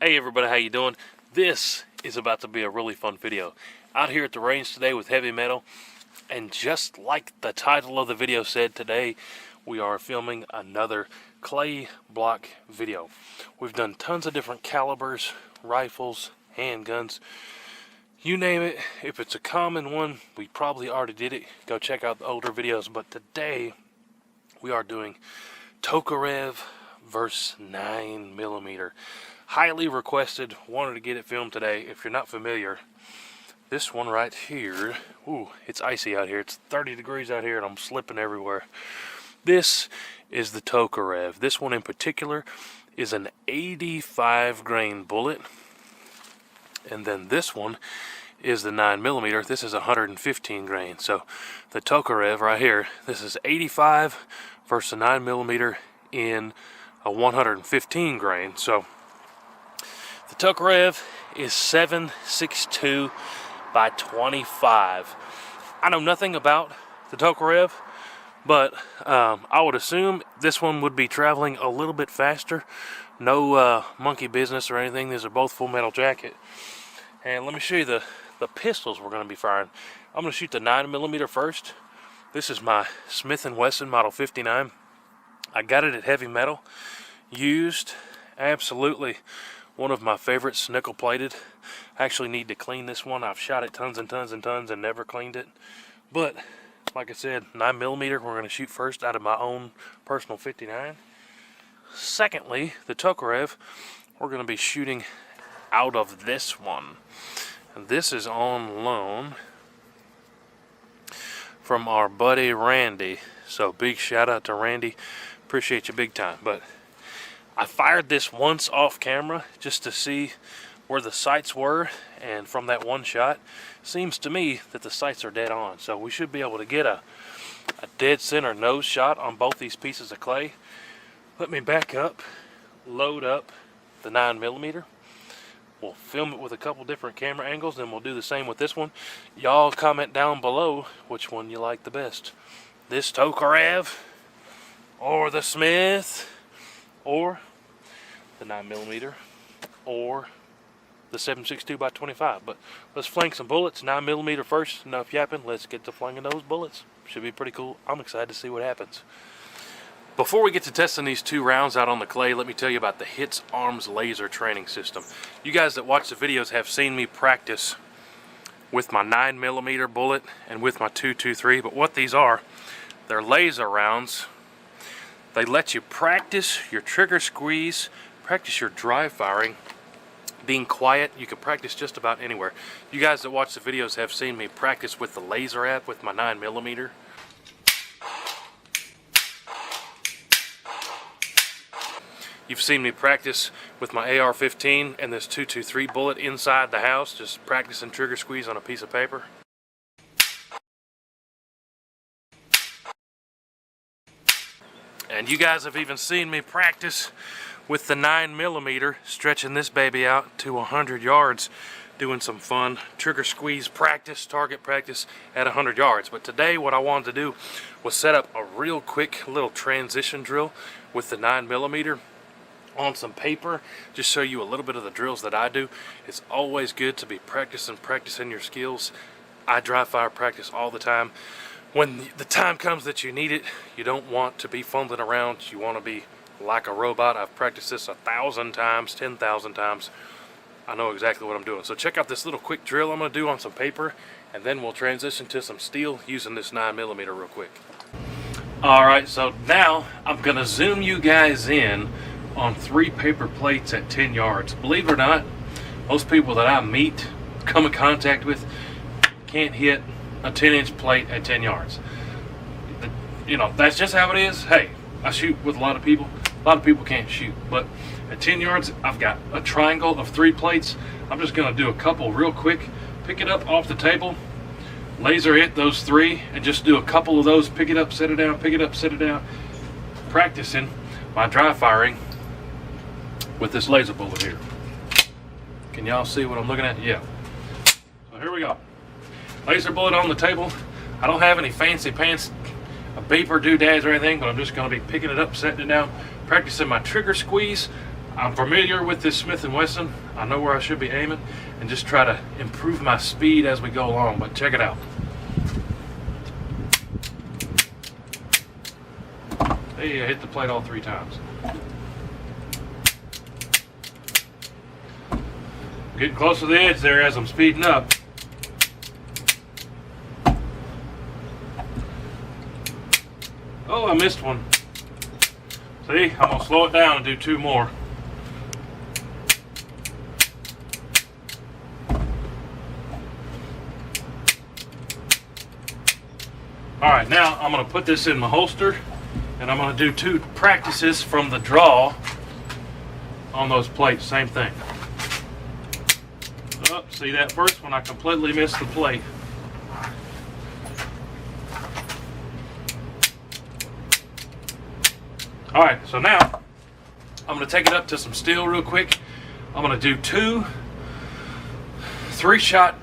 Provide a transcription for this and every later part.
Hey everybody, how you doing? This is about to be a really fun video. Out here at the range today with heavy metal, and just like the title of the video said, today we are filming another clay block video. We've done tons of different calibers, rifles, handguns, you name it. If it's a common one, we probably already did it. Go check out the older videos, but today we are doing Tokarev versus 9mm. Highly requested, wanted to get it filmed today. If you're not familiar, this one right here, ooh, it's icy out here. It's 30 degrees out here and I'm slipping everywhere. This is the Tokarev. This one in particular is an 85 grain bullet. And then this one is the 9mm. This is 115 grain. So the Tokarev right here, this is 85 versus a 9mm in a 115 grain. So the Tokarev is 7.62 by 25. I know nothing about the Tokarev, but I would assume this one would be traveling a little bit faster. No monkey business or anything. These are both full metal jacket. And let me show you the pistols we're going to be firing. I'm going to shoot the 9mm first. This is my Smith & Wesson Model 59. I got it at heavy metal. Used, absolutely one of my favorites, nickel plated. I actually need to clean this one. I've shot it tons and tons and tons and never cleaned it. But like I said, 9mm we're going to shoot first out of my own personal 59. Secondly, the Tokarev, we're going to be shooting out of this one. And this is on loan from our buddy Randy. So big shout out to Randy. Appreciate you big time. But I fired this once off camera just to see where the sights were, and from that one shot, seems to me that the sights are dead on. So we should be able to get a dead center nose shot on both these pieces of clay. Let me back up, load up the 9mm. We'll film it with a couple different camera angles, and we'll do the same with this one. Y'all comment down below which one you like the best. This Tokarev, or the Smith, or the 9mm, or the 7.62 by 25. But let's flank some bullets. 9mm first, enough yapping. Let's get to flanging those bullets. Should be pretty cool. I'm excited to see what happens. Before we get to testing these two rounds out on the clay, let me tell you about the HITS Arms laser training system. You guys that watch the videos have seen me practice with my 9mm bullet and with my 223, but what these are, they're laser rounds. They let you practice your trigger squeeze, practice your dry firing, being quiet. You can practice just about anywhere. You guys that watch the videos have seen me practice with the laser app with my 9mm. You've seen me practice with my AR-15 and this 223 bullet inside the house, just practicing trigger squeeze on a piece of paper. And you guys have even seen me practice with the 9mm, stretching this baby out to 100 yards, doing some fun trigger squeeze practice, target practice at 100 yards. But today what I wanted to do was set up a real quick little transition drill with the 9mm on some paper, just show you a little bit of the drills that I do. It's always good to be practicing your skills. I dry fire practice all the time. When the time comes that you need it, you don't want to be fumbling around. You want to be like a robot. I've practiced this 1,000 times, 10,000 times. I know exactly what I'm doing. So check out this little quick drill I'm going to do on some paper, and then we'll transition to some steel using this 9mm real quick. Alright, so now I'm going to zoom you guys in on 3 paper plates at 10 yards. Believe it or not, most people that I meet, come in contact with, can't hit a 10-inch plate at 10 yards. You know, that's just how it is. Hey, I shoot with a lot of people. A lot of people can't shoot, but at 10 yards, I've got a triangle of 3 plates. I'm just going to do a couple real quick. Pick it up off the table, laser hit those 3, and just do a couple of those. Pick it up, set it down, pick it up, set it down. Practicing my dry firing with this laser bullet here. Can y'all see what I'm looking at? Yeah. So here we go. Laser bullet on the table. I don't have any fancy pants, a beeper, doodads or anything, but I'm just going to be picking it up, setting it down, practicing my trigger squeeze. I'm familiar with this Smith & Wesson. I know where I should be aiming and just try to improve my speed as we go along, but check it out. Hey, I hit the plate all 3 times. Getting close to the edge there as I'm speeding up. Oh, I missed one. See, I'm going to slow it down and do 2 more. Alright, now I'm going to put this in my holster and I'm going to do 2 practices from the draw on those plates. Same thing. Oh, see that first one? I completely missed the plate. Alright, so now I'm going to take it up to some steel real quick. I'm going to do 2 3-shot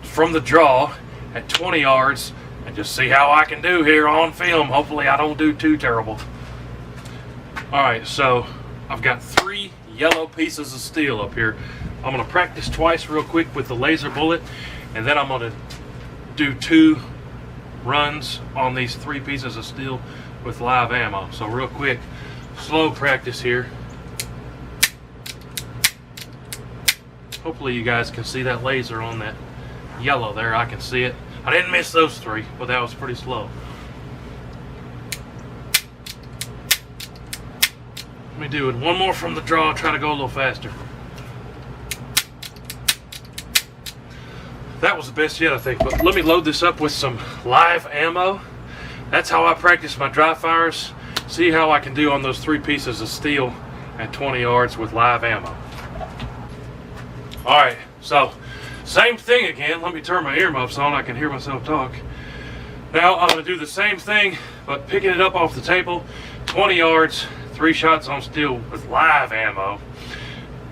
from the draw at 20 yards and just see how I can do here on film. Hopefully I don't do too terrible. Alright, so I've got 3 yellow pieces of steel up here. I'm going to practice twice real quick with the laser bullet, and then I'm going to do 2 runs on these 3 pieces of steel with live ammo. So real quick, slow practice here. Hopefully you guys can see that laser on that yellow there. I can see it. I didn't miss those 3, but that was pretty slow. Let me do it one more from the draw, try to go a little faster. That was the best yet, I think, but let me load this up with some live ammo. That's how I practice my dry fires. See how I can do on those 3 pieces of steel at 20 yards with live ammo. Alright, so same thing again. Let me turn my earmuffs on. I can hear myself talk. Now I'm going to do the same thing, but picking it up off the table, 20 yards, 3 shots on steel with live ammo.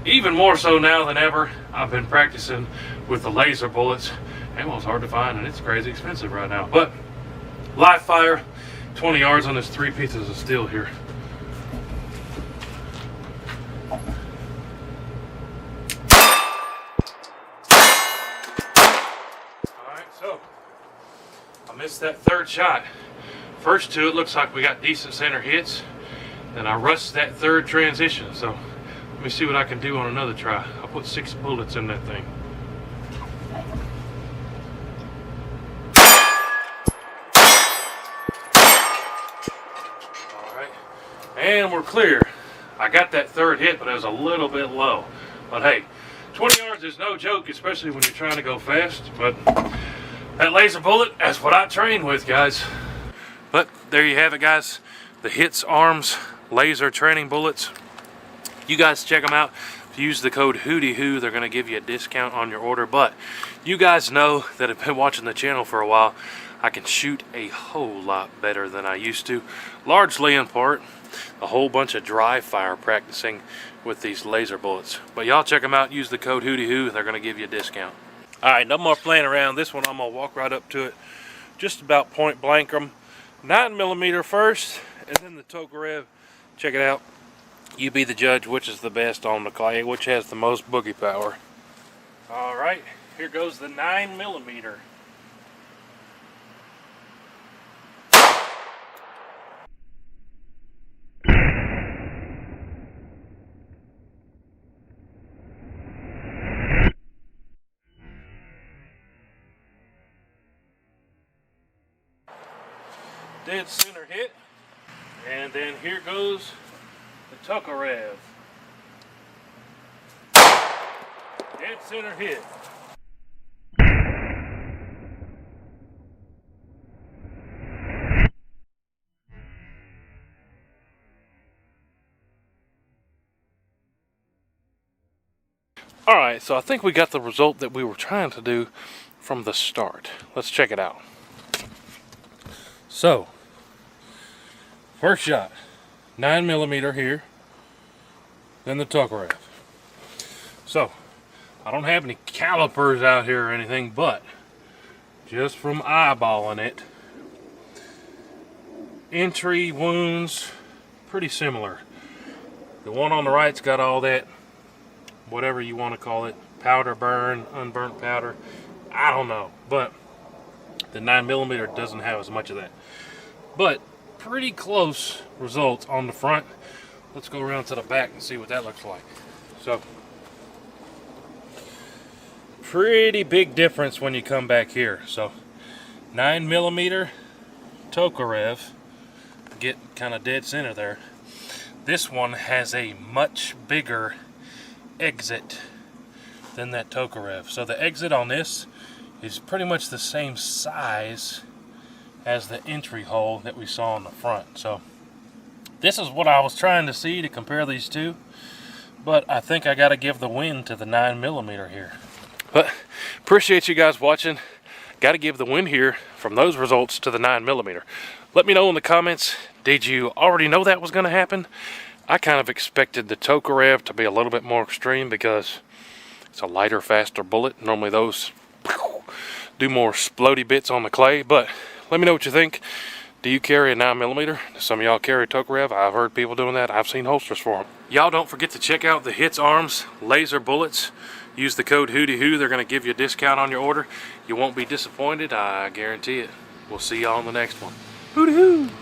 Even more so now than ever, I've been practicing with the laser bullets. Ammo's hard to find and it's crazy expensive right now. But live fire, 20 yards on this 3 pieces of steel here. So, I missed that 3rd shot. First 2, it looks like we got decent center hits. Then I rushed that 3rd transition. So, let me see what I can do on another try. I'll put 6 bullets in that thing. Alright, and we're clear. I got that 3rd hit, but it was a little bit low. But hey, 20 yards is no joke, especially when you're trying to go fast. But that laser bullet, that's what I train with, guys. But there you have it, guys. The Hits Arms laser training bullets. You guys check them out. If you use the code WHOTEEWHO, they're going to give you a discount on your order. But you guys know that have been watching the channel for a while, I can shoot a whole lot better than I used to. Largely in part, a whole bunch of dry fire practicing with these laser bullets. But y'all check them out. Use the code WHOTEEWHO. They're going to give you a discount. Alright, no more playing around. This one I'm going to walk right up to it. Just about point blank them. 9mm first, and then the Tokarev. Check it out. You be the judge which is the best on the clay, which has the most boogie power. Alright, here goes the 9mm. Dead center hit, and then here goes the Tokarev. Dead center hit. Alright, so I think we got the result that we were trying to do from the start. Let's check it out. So, first shot, 9mm here, then the Tokarev. So, I don't have any calipers out here or anything, but just from eyeballing it, entry wounds, pretty similar. The one on the right's got all that, whatever you want to call it, powder burn, unburnt powder, I don't know, but the 9mm doesn't have as much of that. But pretty close results on the front. Let's go around to the back and see what that looks like. So, pretty big difference when you come back here. So, 9mm Tokarev, get kind of dead center there. This one has a much bigger exit than that Tokarev. So the exit on this is pretty much the same size as the entry hole that we saw on the front. So this is what I was trying to see to compare these two, but I think I got to give the win to the 9mm here. But appreciate you guys watching. Got to give the win here from those results to the 9mm. Let me know in the comments, did you already know that was going to happen? I kind of expected the Tokarev to be a little bit more extreme because it's a lighter, faster bullet. Normally those do more splody bits on the clay, but let me know what you think. Do you carry a 9mm? Some of y'all carry a Tokarev. I've heard people doing that. I've seen holsters for them. Y'all don't forget to check out the Hits Arms laser bullets. Use the code WHOTEEWHO. They're going to give you a discount on your order. You won't be disappointed. I guarantee it. We'll see y'all on the next one. WHOTEEWHO!